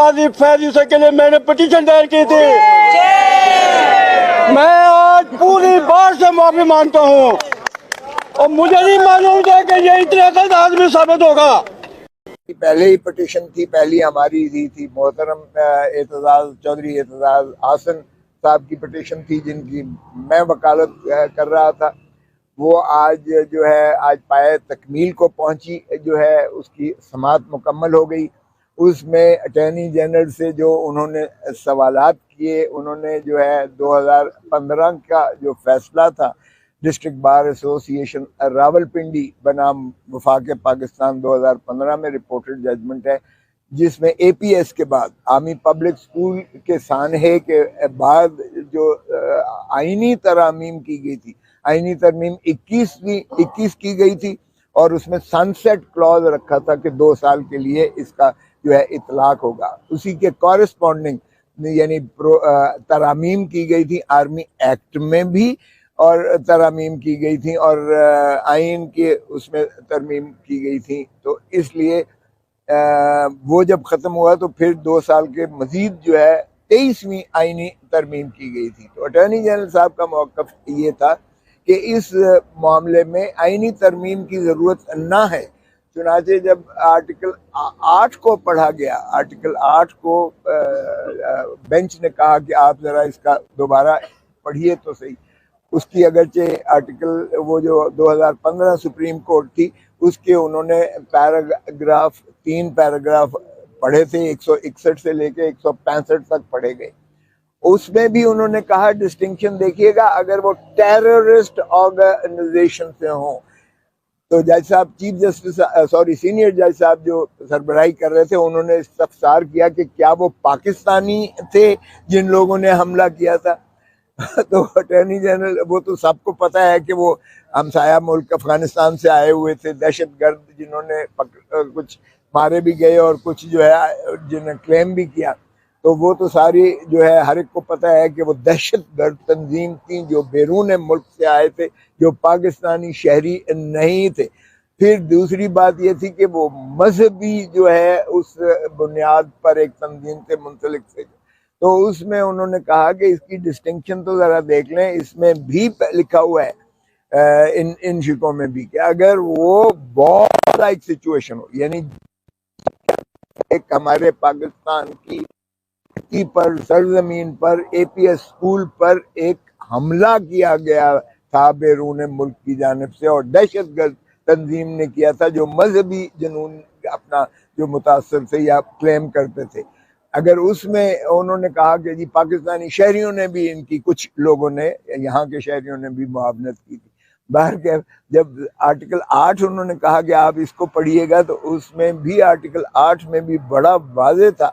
काजी फैज यूसुफ के लिए मैंने पिटीशन दायर की थी। मैं आज पूरी बात से माफी मांगता हूँ और मुझे नहीं मालूम था कि ये इतने गलत आदमी साबित होगा। पहले ही पिटीशन थी, पहली हमारी थी मोहतरम एतजाज चौधरी एतजाज हासन साहब की पिटीशन थी, जिनकी मैं वकालत कर रहा था। वो आज जो है आज पाए तकमील को पहुंची, जो है उसकी समाअत मुकम्मल हो गई। उसमें अटॉर्नी जनरल से जो उन्होंने सवालात किए, उन्होंने जो है 2015 का जो फैसला था डिस्ट्रिक्ट बार एसोसिएशन रावलपिंडी बनाम वफाक पाकिस्तान 2015 में रिपोर्टेड जजमेंट है, जिसमें एपीएस के बाद आर्मी पब्लिक स्कूल के सानहे के बाद जो आईनी तरमीम की गई थी, आईनी तरमीम 21 की गई थी और उसमें सनसेट क्लॉज रखा था कि 2 साल के लिए इसका जो है इतलाक होगा। उसी के कॉरेस्पॉन्डिंग यानी तरमीम की गई थी आर्मी एक्ट में भी, और तरमीम की गई थी और आइन के उसमें तरमीम की गई थी। तो इसलिए वो जब ख़त्म हुआ तो फिर 2 साल के मजीद जो है 23वीं आइनी तरमीम की गई थी। तो अटॉर्नी जनरल साहब का मौक़िफ़ ये था कि इस मामले में आइनी तरमीम की ज़रूरत ना है। चुनाचे जब आर्टिकल 8 को पढ़ा गया, आर्टिकल 8 को बेंच ने कहा कि आप ज़रा इसका दोबारा पढ़िए तो सही। उसकी अगरचे आर्टिकल वो जो 2015 सुप्रीम कोर्ट थी उसके उन्होंने पैराग्राफ 3 पैराग्राफ पढ़े थे, 161 से लेके 165 तक पढ़े गए। उसमें भी उन्होंने कहा डिस्टिंक्शन देखिएगा, अगर वो टेररिस्ट ऑर्गेनाइजेशन से हों तो जज साहब चीफ जस्टिस सीनियर जज साहब जो सरबराही कर रहे थे, उन्होंने इस्तफसार किया कि क्या वो पाकिस्तानी थे जिन लोगों ने हमला किया था। तो अटॉर्नी जनरल, वो तो सबको पता है कि वो हमसाया मुल्क अफगानिस्तान से आए हुए थे दहशतगर्द, जिन्होंने कुछ मारे भी गए और कुछ जो है जिन्हें क्लेम भी किया। तो वो तो सारी जो है हर एक को पता है कि वो दहशतगर्द तंजीम थी जो बैरून मुल्क से आए थे, जो पाकिस्तानी शहरी नहीं थे। फिर दूसरी बात ये थी कि वो मजहबी जो है उस बुनियाद पर एक तंजीम से मुंसलिक थे। तो उसमें उन्होंने कहा कि इसकी डिस्टिंक्शन तो ज़रा देख लें, इसमें भी लिखा हुआ है इन शिकों में भी कि अगर वो बहुत लाइक सिचुएशन हो, यानी एक हमारे पाकिस्तान की पर सरजमीन पर एपीएस स्कूल पर एक हमला किया गया था बैरून मुल्क की जानिब से और दहशतगर्द तंजीम ने किया था जो मजहबी जुनून अपना जो मुतासर थे या क्लेम करते थे। अगर उसमें उन्होंने कहा कि जी पाकिस्तानी शहरियों ने भी, इनकी कुछ लोगों ने, यहाँ के शहरियों ने भी मुआवनत की थी। बाहर के जब आर्टिकल 8 उन्होंने कहा कि आप इसको पढ़िएगा, तो उसमें भी आर्टिकल 8 में भी बड़ा वाज़ेह था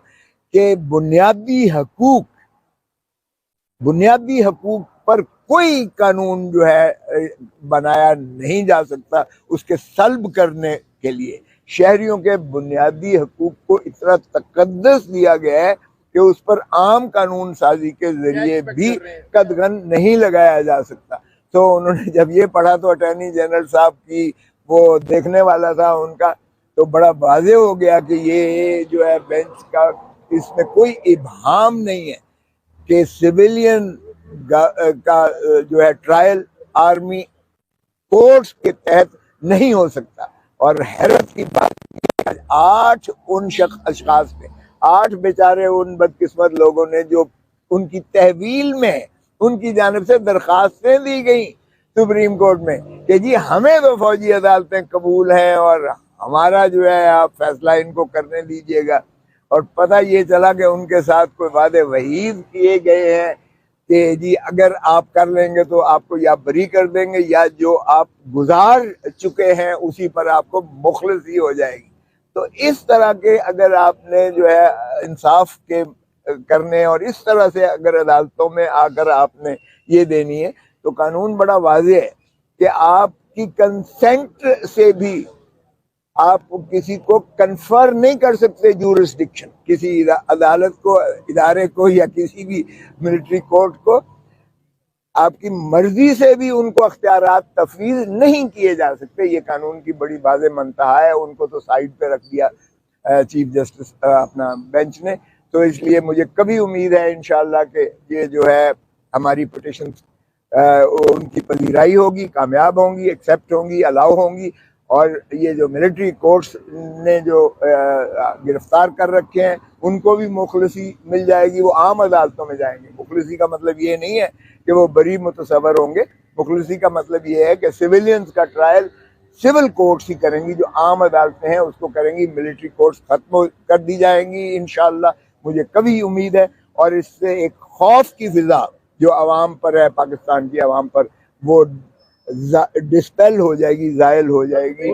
कि बुनियादी हकूक पर कोई कानून जो है बनाया नहीं जा सकता उसके सल्ब करने के लिए। शहरियों के बुनियादी हकूक को इतना तकद्दस दिया गया है कि उस पर आम कानून साजी के जरिए भी कदगन नहीं लगाया जा सकता। तो उन्होंने जब ये पढ़ा तो अटॉर्नी जनरल साहब की वो देखने वाला था उनका, तो बड़ा वाज़ेह हो गया कि ये जो है बेंच का, इसमें कोई इबहाम नहीं है कि सिविलियन का जो है ट्रायल आर्मी कोर्ट्स के तहत नहीं हो सकता। और हैरत की बात 8 उन अशखास में, 8 बेचारे उन बदकिस्मत लोगों ने जो उनकी तहवील में उनकी जानिब से दरखास्तें दी गई सुप्रीम कोर्ट में कि जी हमें तो फौजी अदालतें कबूल हैं और हमारा जो है आप फैसला इनको करने दीजिएगा। और पता ये चला कि उनके साथ कोई वादे वहीद किए गए हैं कि जी अगर आप कर लेंगे तो आपको या बरी कर देंगे या जो आप गुजार चुके हैं उसी पर आपको मुखलसी हो जाएगी। तो इस तरह के अगर आपने जो है इंसाफ के करने और इस तरह से अगर अदालतों में आकर आपने ये देनी है, तो कानून बड़ा वाज़ेह है कि आपकी कंसेंट से भी आप किसी को कन्फर नहीं कर सकते जूरिसडिक्शन, किसी अदालत को, इदारे को या किसी भी मिलिट्री कोर्ट को आपकी मर्जी से भी उनको अख्तियारात तफवीज़ नहीं किए जा सकते। ये कानून की बड़ी वाज़ेह मनतहा है। उनको तो साइड पे रख दिया चीफ जस्टिस अपना बेंच ने। तो इसलिए मुझे कभी उम्मीद है इंशाल्लाह कि ये जो है हमारी पिटिशन उनकी पजीराई होगी, कामयाब होंगी, एक्सेप्ट होंगी, अलाउ होंगी, और ये जो मिलिट्री कोर्ट्स ने जो गिरफ्तार कर रखे हैं उनको भी मुखलसी मिल जाएगी, वो आम अदालतों में जाएंगे। मुखलसी का मतलब ये नहीं है कि वो बरी मुतसवर होंगे, मुखलसी का मतलब ये है कि सिविलियंस का ट्रायल सिविल कोर्ट्स ही करेंगी, जो आम अदालतें हैं उसको करेंगी, मिलिट्री कोर्ट्स खत्म कर दी जाएंगी इंशाल्लाह। मुझे कभी उम्मीद है, और इससे एक खौफ की फिजा जो आवाम पर है, पाकिस्तान की आवाम पर, वो डिस्पेल हो जाएगी, जायल हो जाएगी।